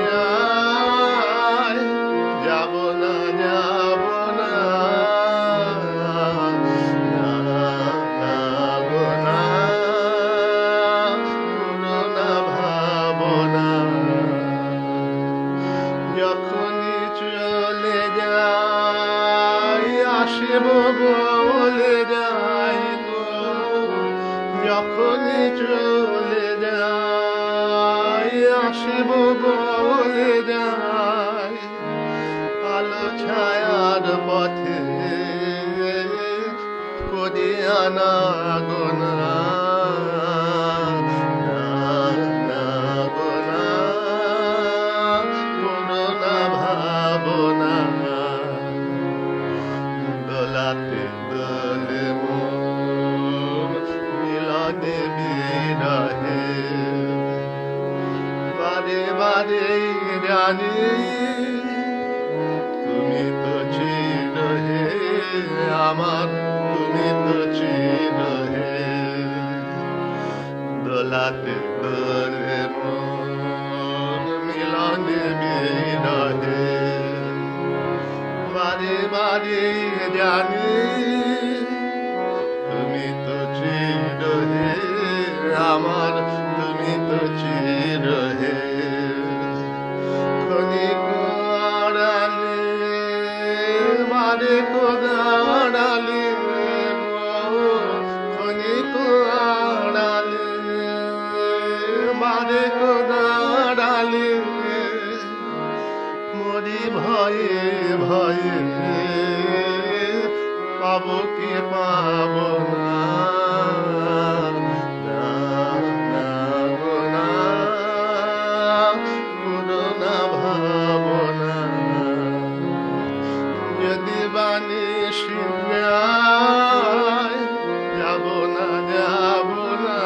নিশিরায় যাব না যাব না যাব না পুরোনা ভাবনা যখনই চলে যাই আসিব বলে যাই গো যখনই চলে যাই আসিব বলে যাই আলো ছায়ার পথে করি আনাগোনা দোলাতে দোলে মন মিলনে বিরহে বারে বারে জানি তুমি তো চিরহে আমার তুমি তো চিরহে দোলাতে দোলে মন মিলনে বিরহে বারে বারে জানি তুমি তো চিরহে আমার তুমি তো চিরহে ক্ষণিক আড়ালে বারে কোদাড়ালে ক্ষণিক আড়ালে বারে কোদাড়ালে মরি ভয়ে ভয়ে পাবো কি পাবো না পুরোনা ভাবনা যদি বাণী শিলায় যাব না যাব না